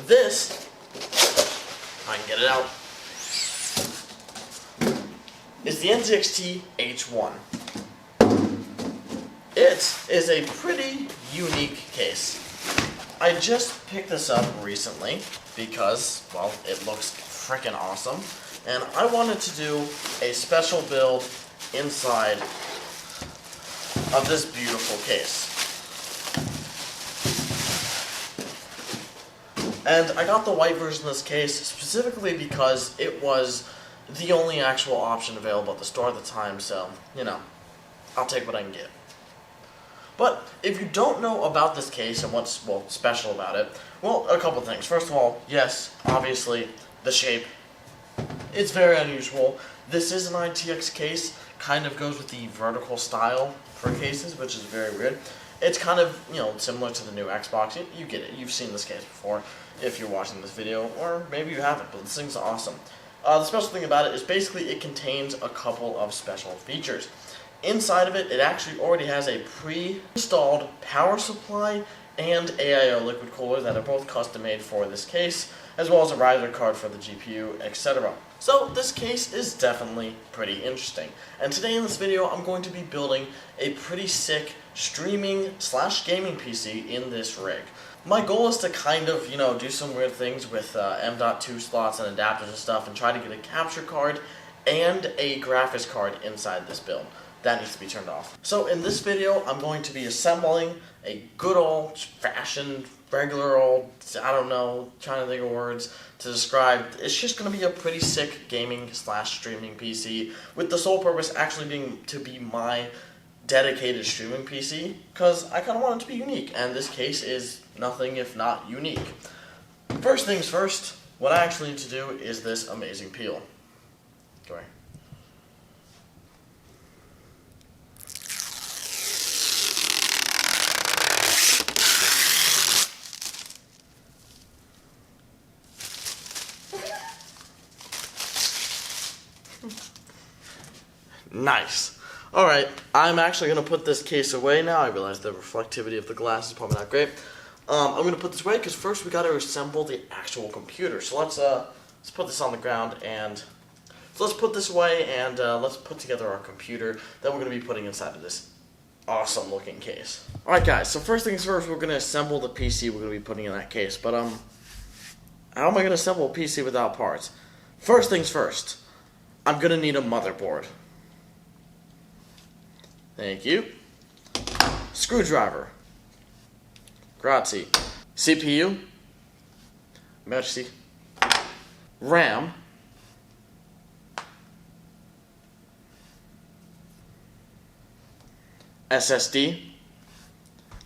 This, I can get it out, is the NZXT H1. It is a pretty unique case. I just picked this up recently because, well, it looks freaking awesome, and I wanted to do a special build inside of this beautiful case. And I got the white version of this case specifically because it was the only actual option available at the store at the time, so, you know, I'll take what I can get. But if you don't know about this case and what's, well, special about it, well, a couple things. First of all, yes, obviously, the shape. It's very unusual. This is an ITX case, kind of goes with the vertical style for cases, which is very weird. It's kind of, you know, similar to the new Xbox. You get it. You've seen this case before if you're watching this video, or maybe you haven't, but this thing's awesome. The special thing about it is basically it contains a couple of special features. Inside of it, it actually already has a pre-installed power supply and AIO liquid cooler that are both custom made for this case, as well as a riser card for the GPU, etc. So this case is definitely pretty interesting. And today in this video, I'm going to be building a pretty sick streaming / gaming PC in this rig. My goal is to kind of, you know, do some weird things with M.2 slots and adapters and stuff, and try to get a capture card and a graphics card inside this build. That needs to be turned off. So in this video, I'm going to be assembling a good old fashioned, regular old, I don't know, trying to think of words to describe. It's just going to be a pretty sick gaming / streaming PC, with the sole purpose actually being to be my dedicated streaming PC, because I kind of want it to be unique, and this case is nothing if not unique. First things first, what I actually need to do is this amazing peel. Sorry. Nice. Alright, I'm actually going to put this case away now. I realize the reflectivity of the glass is probably not great. I'm going to put this away because first we got to assemble the actual computer. So let's put this on the ground, and so let's put this away, and let's put together our computer that we're going to be putting inside of this awesome looking case. Alright guys, so first things first, we're going to assemble the PC we're going to be putting in that case. But how am I going to assemble a PC without parts? First things first, I'm going to need a motherboard. Thank you. Screwdriver. Grazie. CPU. Merci. RAM. SSD.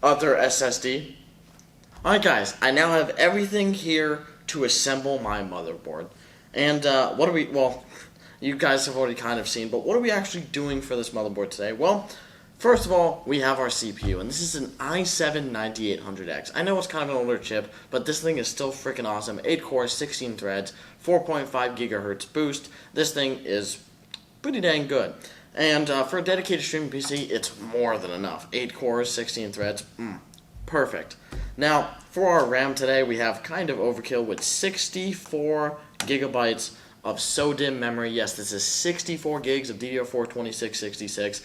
Other SSD. Alright guys, I now have everything here to assemble my motherboard. And what are we, well, you guys have already kind of seen, but what are we actually doing for this motherboard today? Well, first of all, we have our CPU, and this is an i7-9800X. I know it's kind of an older chip, but this thing is still freaking awesome. 8 cores, 16 threads, 4.5 gigahertz boost. This thing is pretty dang good. And for a dedicated streaming PC, it's more than enough. 8 cores, 16 threads, perfect. Now, for our RAM today, we have kind of overkill with 64 gigabytes of SODIMM memory. Yes, this is 64 gigs of DDR4 2666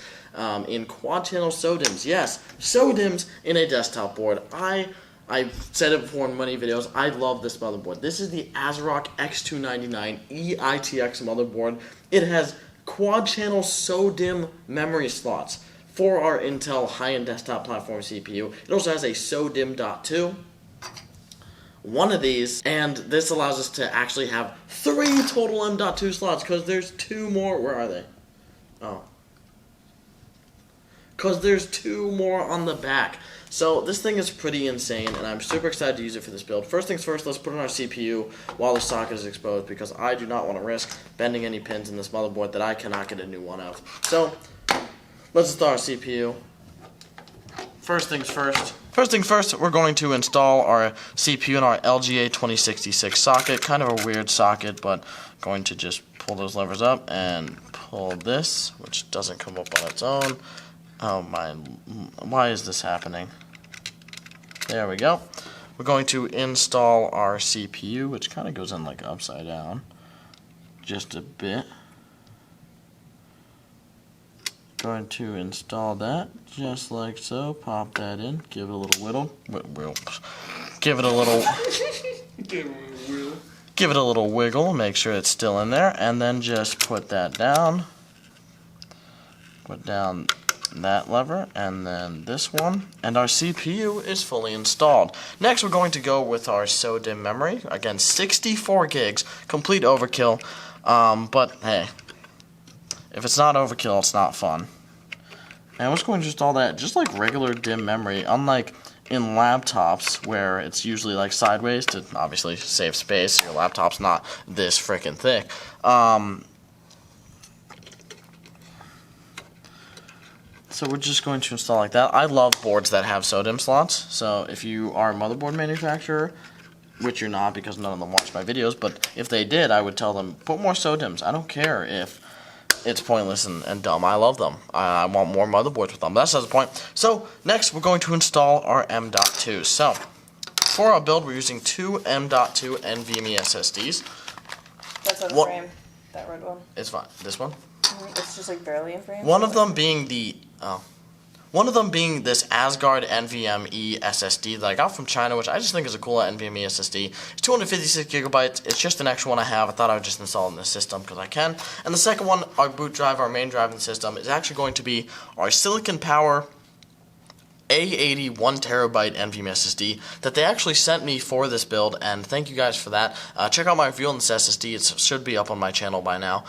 in quad channel SODIMMs. Yes, SODIMMs in a desktop board. I've said it before in many videos, I love this motherboard. This is the ASRock X299 EITX motherboard. It has quad channel SODIMM memory slots for our Intel high-end desktop platform CPU. It also has a SODIMM.2. One of these, and this allows us to actually have 3 total M.2 slots, because there's 2 more. Where are they? Oh. Because there's 2 more on the back. So this thing is pretty insane, and I'm super excited to use it for this build. First things first, let's put in our CPU while the socket is exposed, because I do not want to risk bending any pins in this motherboard that I cannot get a new one of. So, let's install our CPU. First things first. First thing first, we're going to install our CPU in our LGA 2066 socket. Kind of a weird socket, but going to just pull those levers up and pull this, which doesn't come up on its own. Oh my, why is this happening? There we go. We're going to install our CPU, which kind of goes in like upside down, just a bit. Going to install that just like so. Pop that in. Give it a little whittle. Give it a little. Give it a little wiggle. Make sure it's still in there, and then just put that down. Put down that lever, and then this one, and our CPU is fully installed. Next, we're going to go with our SODIMM memory. Again, 64 gigs, complete overkill. But hey. If it's not overkill, it's not fun. And I'm just going to install that just like regular DIMM memory, unlike in laptops where it's usually like sideways to obviously save space. Your laptop's not this freaking thick. So we're just going to install like that. I love boards that have SODIMM slots. So if you are a motherboard manufacturer, which you're not because none of them watch my videos, but if they did, I would tell them, put more SODIMMs. I don't care if it's pointless and dumb. I love them. I want more motherboards with them. That's the point. So next, we're going to install our M.2. So for our build, we're using two M.2 NVMe SSDs. That's on frame. That red one. It's fine. This one? It's just like barely in frame. One of them being this Asgard NVMe SSD that I got from China, which I just think is a cool NVMe SSD. It's 256 gigabytes. It's just an extra one I have. I thought I would just install it in the system because I can. And the second one, our boot drive, our main drive in the system, is actually going to be our Silicon Power A80 1TB NVMe SSD that they actually sent me for this build, and thank you guys for that. Check out my review on this SSD. It should be up on my channel by now.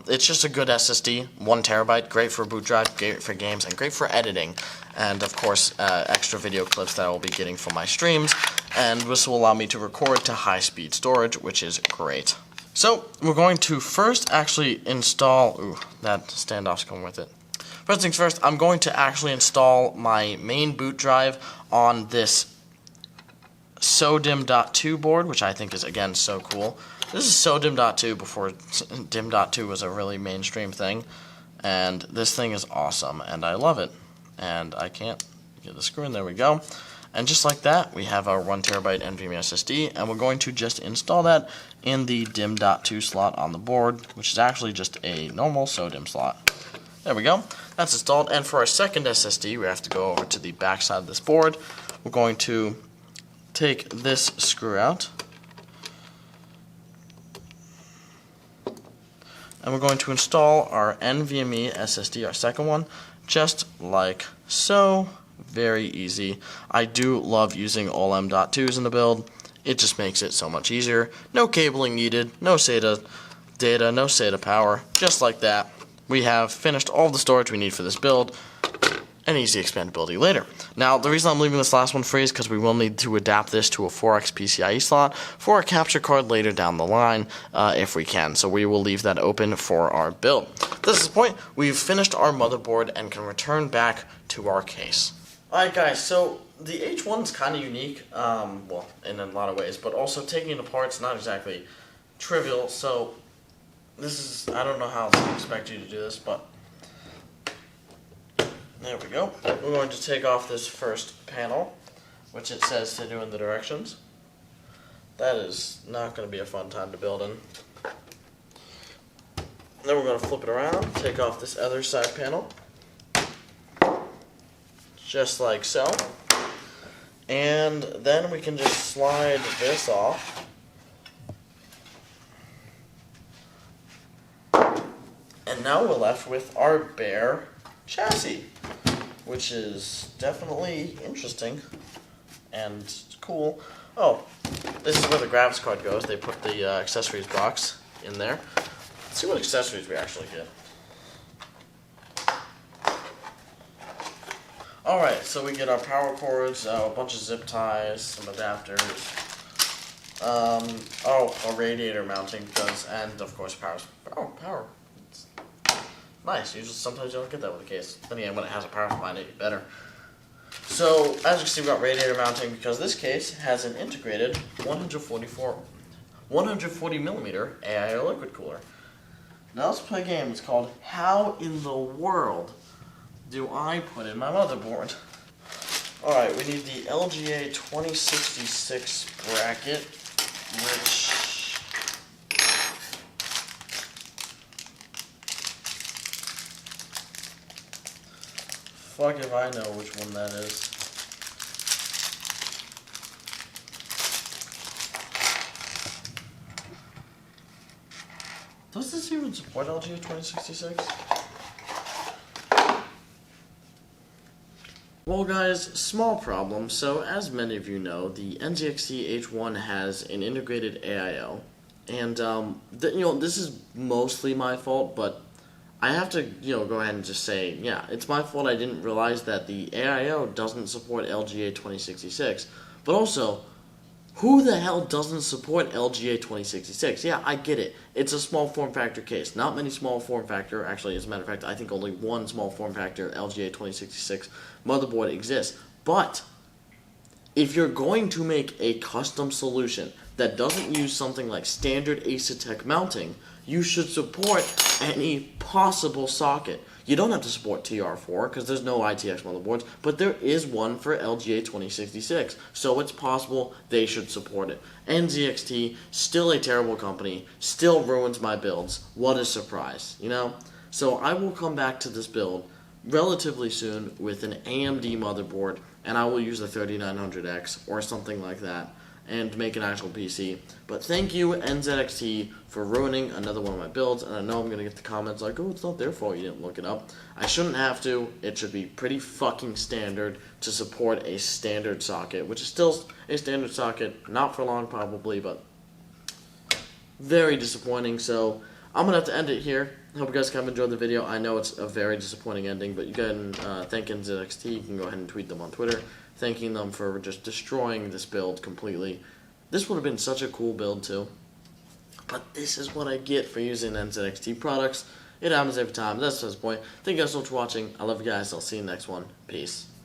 It's just a good SSD, 1TB, great for boot drive, great for games, and great for editing. And of course, extra video clips that I will be getting from my streams, and this will allow me to record to high-speed storage, which is great. So we're going to first actually install. Ooh, that standoff's coming with it. First things first, I'm going to actually install my main boot drive on this SODIMM.2 board, which I think is, again, so cool. This is SODIMM.2 before DIMM.2 was a really mainstream thing, and this thing is awesome, and I love it. And I can't get the screw in, there we go. And just like that, we have our 1TB NVMe SSD, and we're going to just install that in the DIMM.2 slot on the board, which is actually just a normal SODIMM slot. There we go. That's installed. And for our second SSD, we have to go over to the back side of this board. We're going to take this screw out. And we're going to install our NVMe SSD, our second one, just like so. Very easy. I do love using all M.2s in the build. It just makes it so much easier. No cabling needed, no SATA data, no SATA power, just like that. We have finished all the storage we need for this build, and easy expandability later. Now, the reason I'm leaving this last one free is because we will need to adapt this to a 4X PCIe slot for a capture card later down the line, if we can. So we will leave that open for our build. This is the point. We've finished our motherboard and can return back to our case. Alright guys, so the H1 is kind of unique, well, in a lot of ways, but also taking it apart is not exactly trivial, so this is, I don't know how to expect you to do this, but there we go. We're going to take off this first panel, which it says to do in the directions. That is not going to be a fun time to build in. Then we're going to flip it around, take off this other side panel, just like so. And then we can just slide this off. And now we're left with our bare chassis, which is definitely interesting and cool. Oh, this is where the graphics card goes. They put the accessories box in there. Let's see what accessories we actually get. Alright, so we get our power cords, a bunch of zip ties, some adapters, a radiator mounting, and of course power. It's nice. Usually, sometimes you don't get that with a case. Then again, when it has a power supply in it, better. So, as you can see, we got radiator mounting because this case has an integrated 140 millimeter AIO liquid cooler. Now let's play a game. It's called How in the World Do I Put in My Motherboard? Alright, we need the LGA 2066 bracket, which... Fuck if I know which one that is. Does this even support LGA 2066? Well guys, small problem. So as many of you know, the NZXT H1 has an integrated AIO. And this is mostly my fault, but I have to, go ahead and just say, yeah, it's my fault I didn't realize that the AIO doesn't support LGA 2066. But also, who the hell doesn't support LGA 2066? Yeah, I get it. It's a small form factor case. Not many small form factor, actually, as a matter of fact, I think only one small form factor LGA 2066 motherboard exists. But if you're going to make a custom solution that doesn't use something like standard Asetek mounting, you should support any possible socket. You don't have to support TR4 because there's no ITX motherboards, but there is one for LGA 2066, so it's possible they should support it. NZXT, still a terrible company, still ruins my builds. What a surprise, So I will come back to this build relatively soon with an AMD motherboard, and I will use the 3900X or something like that and make an actual PC. But thank you, NZXT, for ruining another one of my builds. And I know I'm going to get the comments like, oh, it's not their fault you didn't look it up. I shouldn't have to. It should be pretty fucking standard to support a standard socket, which is still a standard socket. Not for long, probably, but very disappointing. So I'm going to have to end it here. Hope you guys kind of enjoyed the video. I know it's a very disappointing ending, but you can thank NZXT. You can go ahead and tweet them on Twitter, thanking them for just destroying this build completely. This would have been such a cool build too. But this is what I get for using NZXT products. It happens every time. That's the point. Thank you guys so much for watching. I love you guys. I'll see you in the next one. Peace.